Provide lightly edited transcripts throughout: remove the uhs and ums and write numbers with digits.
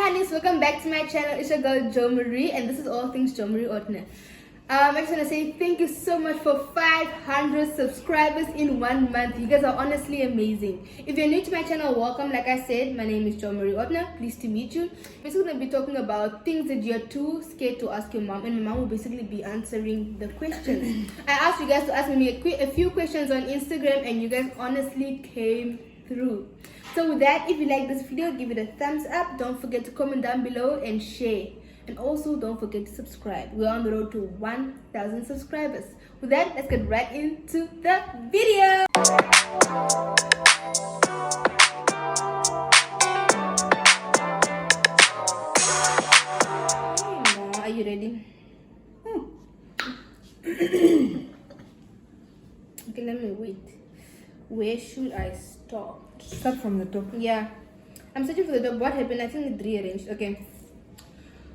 honeys, welcome back to my channel. It's your girl Jo Marie, and this is all things Jo Marie Ortner. I just want to say thank you so much for 500 subscribers in 1 month. You guys are honestly amazing. If you're new to my channel, welcome. Like I said, my name is Jo Marie Ortner. Pleased to meet you. We're going to be talking about things that you're too scared to ask your mom, and my mom will basically be answering the questions. I asked you guys to ask me a few questions on Instagram, and you guys honestly came through. So with that, if you like this video, give it a thumbs up. Don't forget to comment down below and share. And also don't forget to subscribe. We're on the road to 1,000 subscribers. With that, let's get right into the video. Hey, Ma, are you ready? Okay, let me wait. Where should I start? Start from the top. Yeah, I'm searching for the top. What happened? I think it's rearranged. Okay.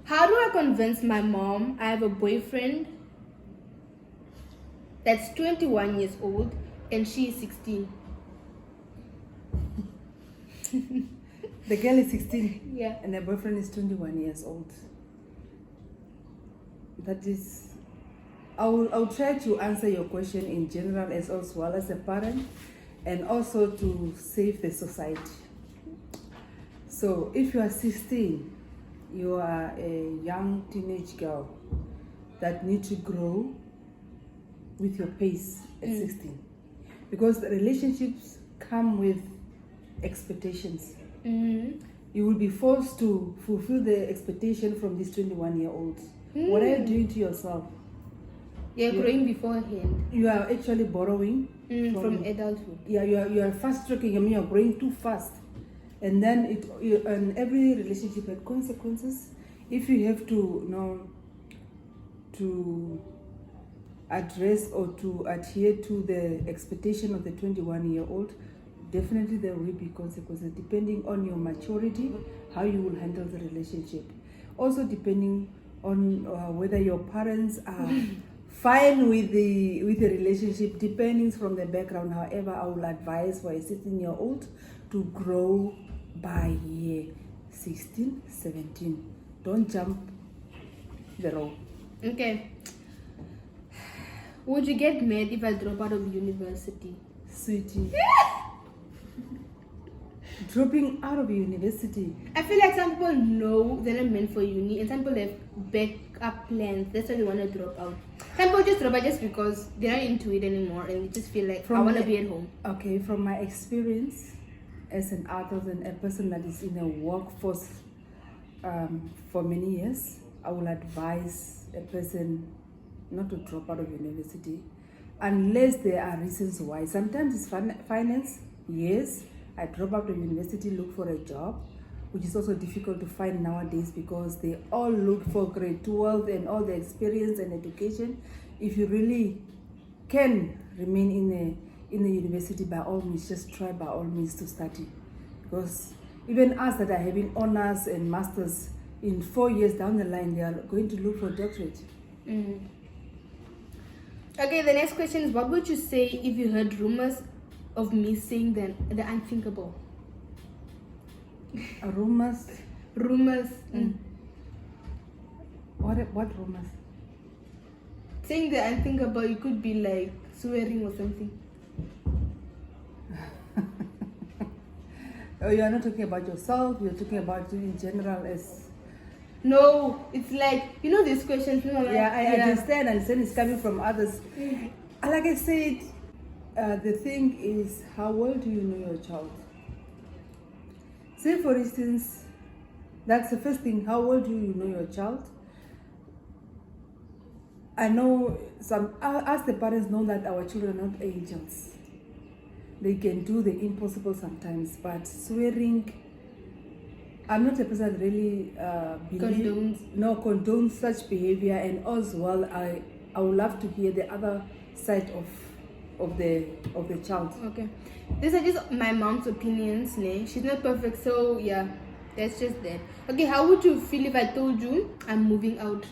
How do I convince my mom I have a boyfriend that's 21 years old and she is 16? The girl is 16. Yeah. And her boyfriend is 21 years old. That is... I'll try to answer your question in general as well as a parent, and also to save the society. So if you are 16, you are a young teenage girl that needs to grow with your pace at 16. Because relationships come with expectations. You will be forced to fulfill the expectation from this 21-year-old. What are you doing to yourself? You're growing beforehand. You are actually borrowing from adulthood. Yeah, you are fast tracking. I mean, you're growing too fast, and then and every relationship has consequences. If you have to to address or to adhere to the expectation of the 21-year-old, definitely there will be consequences depending on your maturity, how you will handle the relationship. Also depending on whether your parents are fine with the relationship, depending from the background. However, I will advise for a 16-year-old to grow by year 16, 17. Don't jump the road. Okay. Would you get mad if I drop out of university? Sweetie. Dropping out of university. I feel like some people know they're not meant for uni, and some people have backup plans. That's why they want to drop out. Some people just drop out just because they're not into it anymore, and they just feel like, I want to be at home. Okay, from my experience as an adult and a person that is in a workforce for many years, I will advise a person not to drop out of university unless there are reasons why. Sometimes it's finance. Yes, I drop out of university, look for a job, which is also difficult to find nowadays because they all look for grade 12 and all the experience and education. If you really can remain in the university, by all means, just try by all means to study. Because even us that are having honors and masters, in 4 years down the line, they are going to look for doctorate. Okay, the next question is, what would you say if you heard rumors of me saying the unthinkable? Rumors? Rumors. What rumors? Saying the unthinkable, it could be like swearing or something. Oh, you are not talking about yourself, you're talking about you in general as... No, it's like, you know these questions. You know, like, yeah, I understand, and then it's coming from others. Like I said, the thing is, how well do you know your child? Say for instance, that's the first thing, how well do you know your child? I know as the parents know that our children are not angels. They can do the impossible sometimes, but swearing, I'm not a person that really condones such behavior. And as well, I would love to hear the other side of the child. Okay, these are just my mom's opinions. She's not perfect, so yeah, that's just that. Okay, how would you feel if I told you I'm moving out?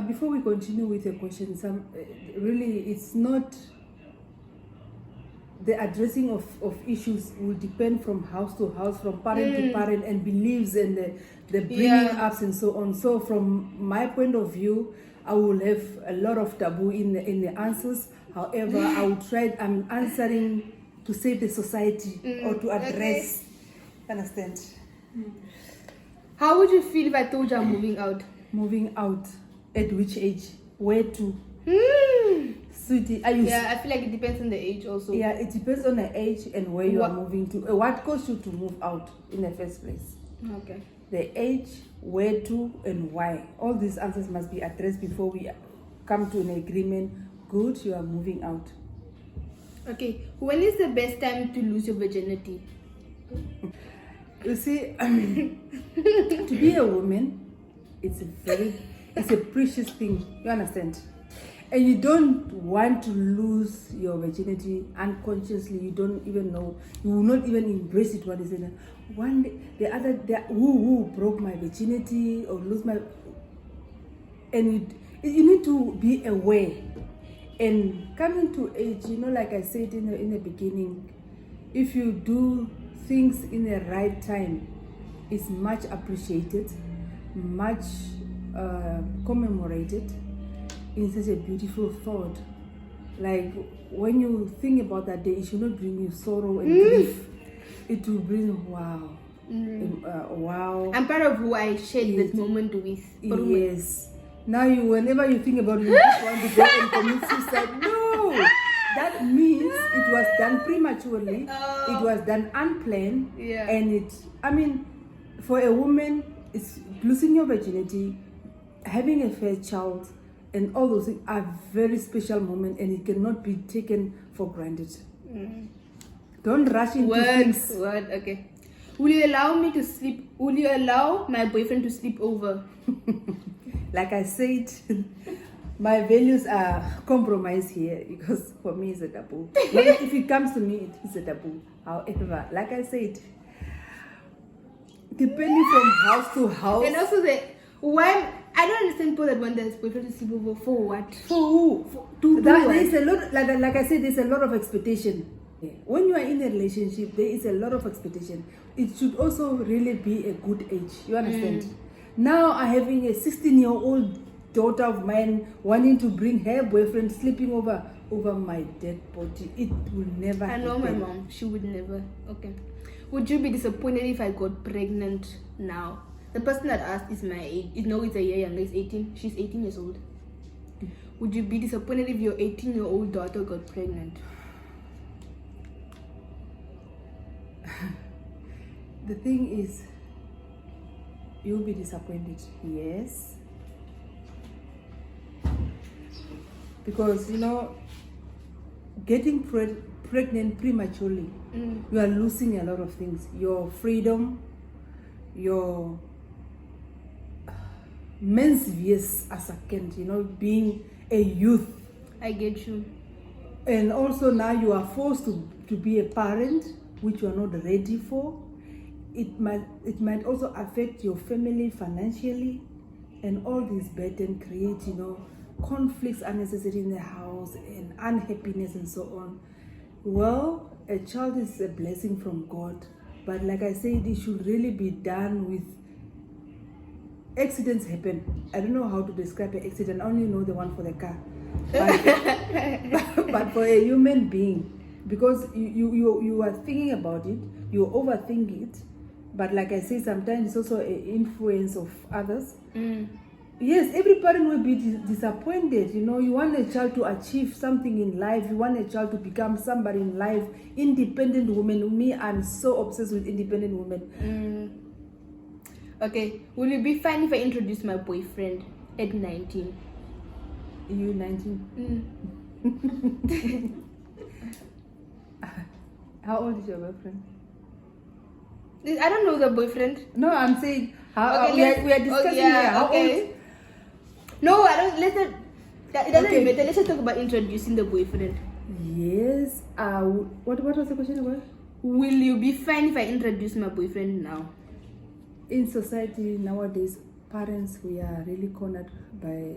Before we continue with the question, really, it's not the addressing of issues will depend from house to house, from parent to parent, and beliefs and the bringing ups and so on. So from my point of view, I will have a lot of taboo in the answers. However, I'm answering to save the society or to address. Understand? How would you feel if I told you I'm moving out? Moving out at which age? Where to? Sweetie, I feel like it depends on the age also. Yeah, it depends on the age and where you are moving to. What caused you to move out in the first place? Okay. The age, where to, and why. All these answers must be addressed before we come to an agreement. Good, you are moving out. Okay. When is the best time to lose your virginity? You see, to be a woman, it's a precious thing. You understand? And you don't want to lose your virginity unconsciously. You don't even know. You will not even embrace it. What is it? One day, who broke my virginity or lose my? And you need to be aware. And coming to age, like I said in the beginning, if you do things in the right time, it's much appreciated, much commemorated. In such a beautiful thought. Like when you think about that day, it should not bring you sorrow and grief. It will bring wow. Wow. I'm proud of who I shared this moment with. Yes. Now whenever you think about it, you just want to go and commit suicide. No. That means it was done prematurely. It was done unplanned. Yeah. And for a woman, it's losing your virginity, having a first child, and all those things are very special moments, and it cannot be taken for granted. Don't rush into things. Okay. Will you allow me to sleep? Will you allow my boyfriend to sleep over? Like I said, my values are compromised here because for me it's a taboo. If it comes to me, it's a taboo. However, like I said, depending from house to house. And also I don't understand people that want their boyfriend to sleep over for what? For who? There's a lot, like I said, there's a lot of expectation. When you are in a relationship, there is a lot of expectation. It should also really be a good age. You understand? Now I'm having a 16-year-old daughter of mine wanting to bring her boyfriend sleeping over my dead body. It will never happen. I know my mom. She would never. Okay. Would you be disappointed if I got pregnant now? The person that asked is my age. It's a year younger. It's 18. She's 18 years old. Would you be disappointed if your 18-year-old daughter got pregnant? The thing is, you'll be disappointed. Yes. Because, getting pregnant prematurely, you are losing a lot of things. Your freedom, your men's views as a kid, being a youth. I get you. And also now you are forced to be a parent, which you are not ready for. It might also affect your family financially, and all these burden create, conflicts unnecessary in the house and unhappiness and so on. Well, a child is a blessing from God, but like I said, it should really be done with. Accidents happen. I don't know how to describe an accident. I only know the one for the car. But for a human being, because you are thinking about it, you overthink it. But like I say, sometimes it's also an influence of others. Yes, every parent will be disappointed. You want a child to achieve something in life. You want a child to become somebody in life. Independent woman. Me, I'm so obsessed with independent women. Okay, will you be fine if I introduce my boyfriend at 19? You 19? How old is your boyfriend? I don't know the boyfriend. No, I'm saying how we are discussing here. How old? No, I don't. It doesn't matter. Let's just talk about introducing the boyfriend. Yes. What was the question about? Will you be fine if I introduce my boyfriend now? In society nowadays, parents, we are really cornered by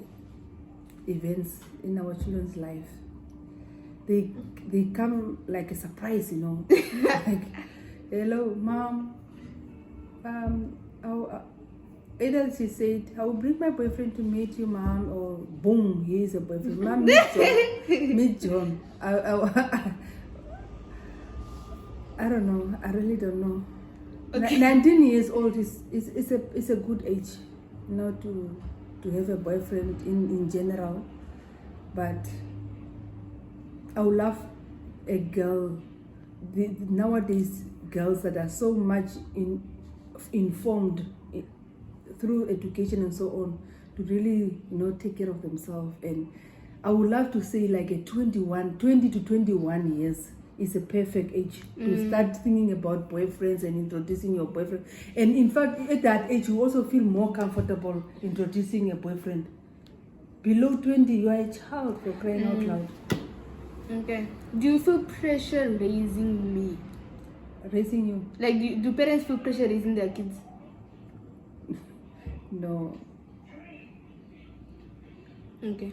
events in our children's life. they come like a surprise, you know. Like, hello, mom. Either she said, I will bring my boyfriend to meet you, mom, or boom, he is a boyfriend. Mom, meet John. Meet John. I don't know. I really don't know. Okay. 19 years old is a good age, you know, to have a boyfriend in general. But I would love a girl. Nowadays, girls that are so much informed through education and so on, to really, you know, take care of themselves. And I would love to say like a 20 to 21 years is a perfect age to start thinking about boyfriends and introducing your boyfriend. And in fact, at that age, you also feel more comfortable introducing a boyfriend. Below 20, you are a child, for crying out loud. Okay. Do you feel pressure raising me? Raising you? Like, do parents feel pressure raising their kids? No. Okay.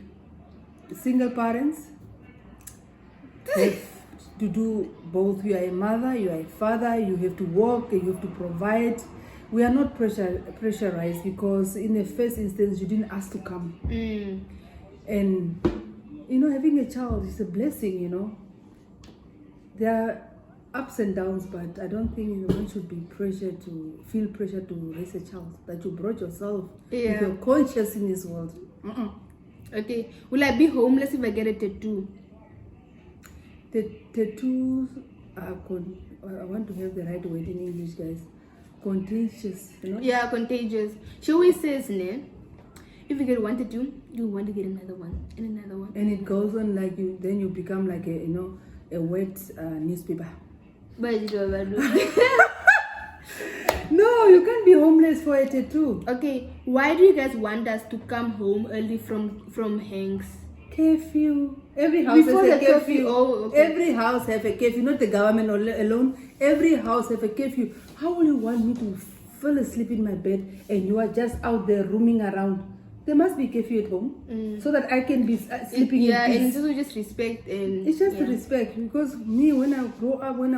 Single parents have to do both. You are a mother, you are a father, you have to work, you have to provide. We are not pressurized because in the first instance you didn't ask to come. And you know, having a child is a blessing, you know. There are ups and downs, but I don't think one should be feel pressure to raise a child, that you brought yourself with your conscience in this world. Okay. Will I be homeless if I get a tattoo? The tattoos are I want to have the right word in English, guys. Contagious, you know? Yeah, contagious. She always says, ne, if you get one tattoo, you want to get another one and another one. And it goes on like then you become like a, you know, a wet newspaper. But No, you can't be homeless for a tattoo. okay, why do you guys want us to come home early from Hanks? Curfew. Every house Before has a the curfew. curfew, oh, okay. Every house have a curfew, not the government alone. Every house have a curfew. How will you want me to fall asleep in my bed and you are just out there roaming around? There must be curfew at home so that I can be sleeping in peace. And it's also just respect and it's just respect, because me, when I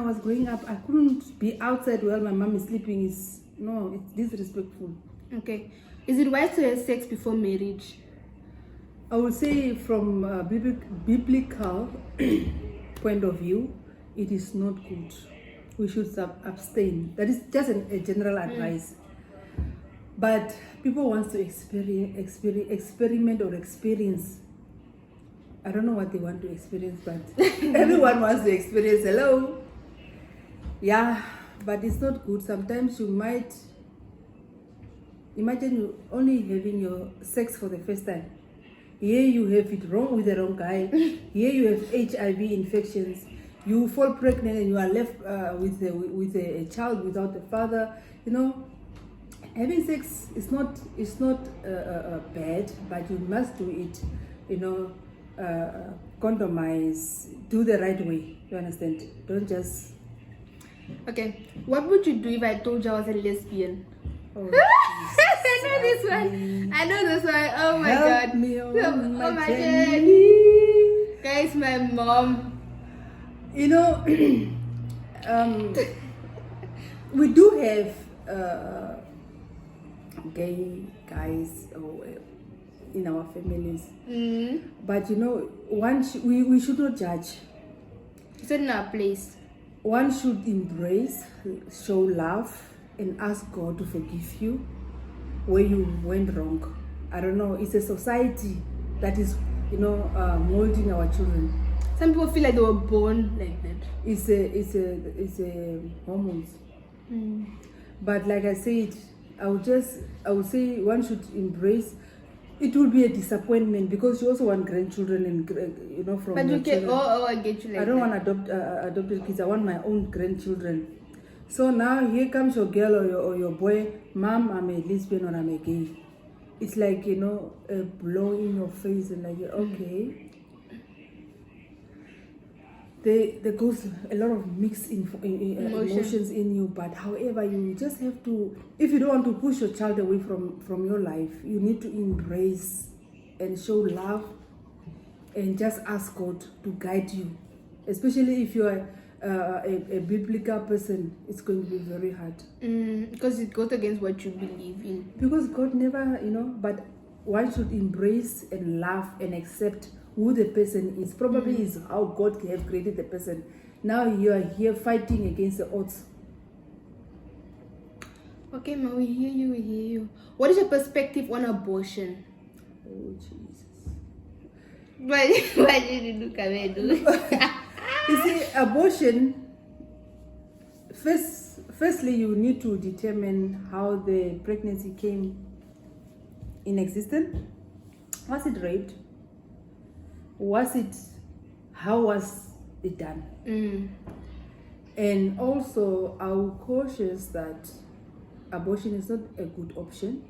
was growing up, I couldn't be outside while my mom is sleeping. It's disrespectful. Okay. Is it wise to have sex before marriage? I would say from a biblical point of view, it is not good. We should abstain. That is just a general advice. But people want to experiment or experience. I don't know what they want to experience, but everyone wants to experience. Hello? Yeah, but it's not good. Sometimes you might imagine you only having your sex for the first time. Here you have it wrong with the wrong guy. Here you have HIV infections. You fall pregnant and you are left with a child without a father. You know, having sex is not bad, but you must do it. You know, condomize, do the right way. You understand? Don't just. Okay. What would you do if I told you I was a lesbian? Oh, I know this one. I know this one. Oh my help god. me on my my journey. Guys, my mom. You know, we do have gay guys in our families, but you know, we should not judge. It's not in our place. One should embrace, show love, and ask God to forgive you where you went wrong. I don't know. It's a society that is, you know, molding our children. Some people feel like they were born like that. It's a hormones. But like I said, I would say one should embrace. It will be a disappointment because you also want grandchildren and you know from. But you can. can. I get you. Like I don't that. want adopted kids. I want my own grandchildren. So now here comes your girl or your boy. Mom, I'm a lesbian or I'm a gay. It's like, you know, a blow in your face and like, okay. There goes a lot of mixed emotions in you, but however, you just have to, if you don't want to push your child away from your life, you need to embrace and show love and just ask God to guide you. Especially if you are a biblical person, it's going to be very hard. Because it goes against what you believe in. Because God never, but one should embrace and love and accept who the person is. Probably is how God has created the person. Now you are here fighting against the odds. Okay, ma, we hear you. What is your perspective on abortion? Oh, Jesus. Why did you look at me? You see, abortion, firstly, you need to determine how the pregnancy came in existence. Was it raped? How was it done? And also, I will cautious that abortion is not a good option.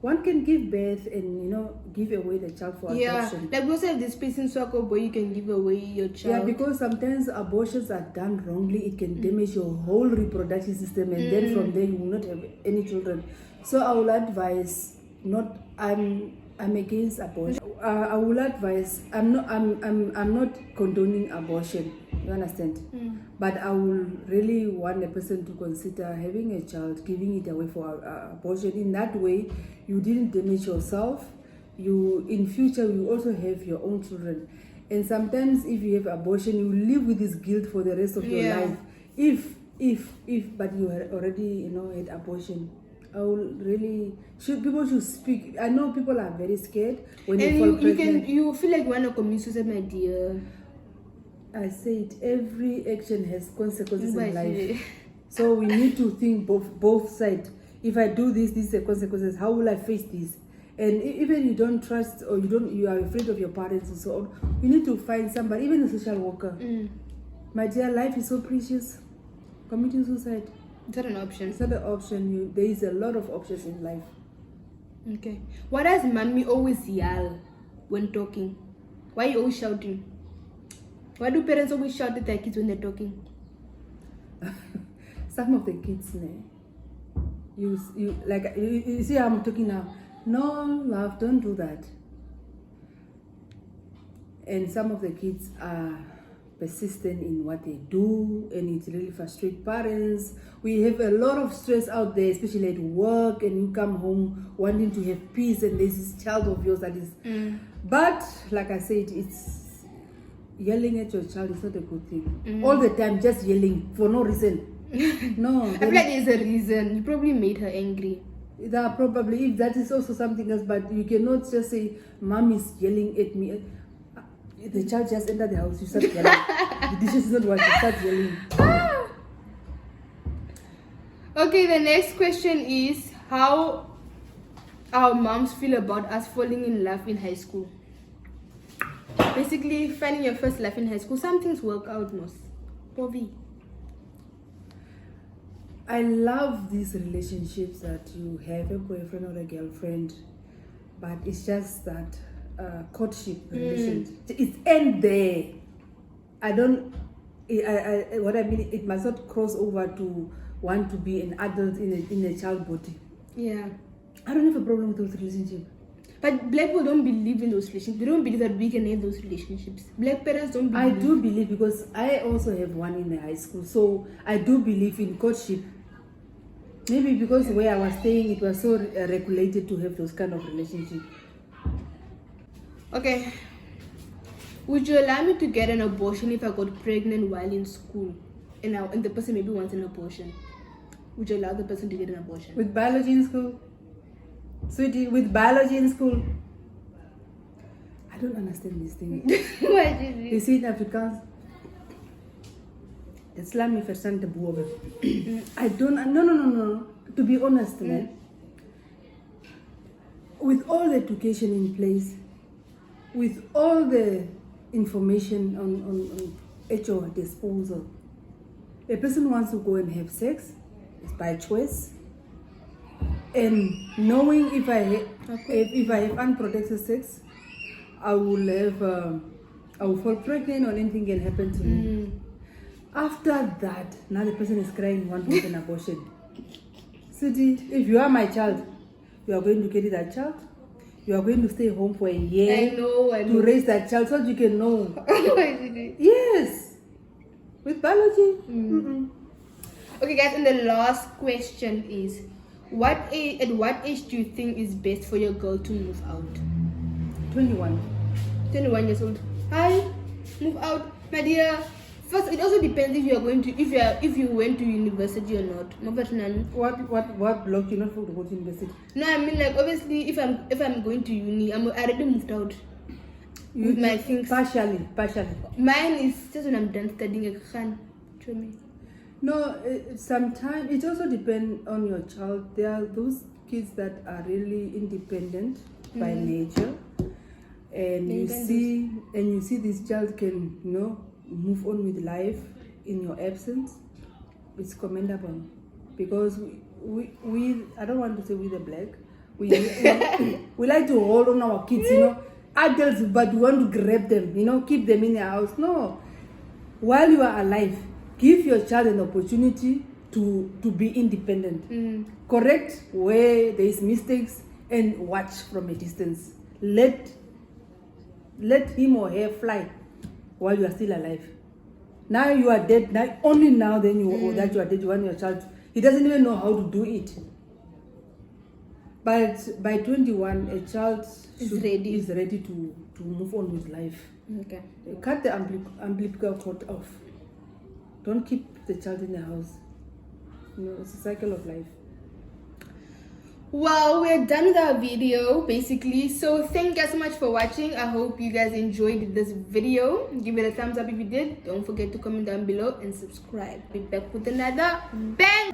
One can give birth and give away the child for adoption. Like we also have this space in Swako where you can give away your child. Yeah, because sometimes abortions are done wrongly. It can damage your whole reproductive system, and then from there you will not have any children. So I will advise not. I'm against abortion. I will advise. I'm not condoning abortion. You understand? But I will really want a person to consider having a child, giving it away for abortion. In that way, you didn't damage yourself. You in future you also have your own children. And sometimes if you have abortion, you live with this guilt for the rest of your life. If but you had already had abortion. I will really people should speak. I know people are very scared when they fall pregnant. You feel like you want to commit suicide, my dear. I said every action has consequences in life. So we need to think both sides. If I do this, these are consequences. How will I face this? And even you don't trust or you are afraid of your parents and so on, you need to find somebody, even a social worker. My dear, life is so precious. Committing suicide. It's not an option. It's not an option. There is a lot of options in life. Okay. Why does mommy always yell when talking? Why are you always shouting? Why do parents always shout at their kids when they're talking? Some of the kids, you see how I'm talking now. No, love, don't do that. And some of the kids are persistent in what they do, and it really frustrates parents. We have a lot of stress out there, especially at work, and you come home wanting to have peace, and there's this child of yours that is. But like I said, it's yelling at your child is not a good thing. All the time, just yelling for no reason. No, I feel like there's a reason. You probably made her angry. That probably, if that is also something else, but you cannot just say, "Mom is yelling at me." The child just entered the house, you start yelling. The dishes is not what you start yelling. Okay, the next question is how our moms feel about us falling in love in high school. Basically, finding your first love in high school. Some things work out, most. Bobby. I love these relationships that you have a boyfriend or a girlfriend, but it's just that courtship relationship. It ends there. What I mean, it must not cross over to want to be an adult in a child body. Yeah. I don't have a problem with those relationships. But black people don't believe in those relationships. They don't believe that we can have those relationships. Black parents don't believe. I do believe, because I also have one in the high school. So I do believe in courtship. Maybe because where I was staying, it was so regulated to have those kind of relationships. Okay. Would you allow me to get an abortion if I got pregnant while in school? And the person maybe wants an abortion. Would you allow the person to get an abortion? With biology in school? Sweetie, with biology in school? I don't understand this thing. What is it? You see, in Afrikaans, it's laat me verstaan te boven. I don't, no. To be honest, with all the education in place, with all the information at your disposal, a person wants to go and have sex, it's by choice. And knowing if I have unprotected sex, I will fall pregnant or anything can happen to me. After that, now the person is crying, want to get an abortion. Sweetie, if you are my child, you are going to get that child. You are going to stay home for a year I know. to raise that child so that you can know. Really? Yes. With biology. Okay, guys, and the last question is, at what age do you think is best for your girl to move out? 21. 21 years old. Hi, move out, my dear. First, it also depends if you are going to if you went to university or not. What block you not for to go to university? No, I mean, like, obviously if I'm going to uni, I already moved out with my things. Partially. Mine is just when I'm done studying. I can't show me. No, sometimes it also depends on your child. There are those kids that are really independent by nature, and you see this child can move on with life in your absence. It's commendable, because we I don't want to say we the black, we like to hold on our kids, adults, but we want to grab them, keep them in the house. No, while you are alive, give your child an opportunity to be independent. Correct where there is mistakes and watch from a distance. Let him or her fly while you are still alive. Now you are dead. Now only now then that you are dead, you want your child. He doesn't even know how to do it. But by 21, a child is ready to move on with life. Okay. Cut the umbilical cord off. Don't keep the child in the house. It's a cycle of life. Well, we're done with our video basically. So thank you guys so much for watching. I hope you guys enjoyed this video. Give it a thumbs up if you did. Don't forget to comment down below and subscribe. Be back with another bang.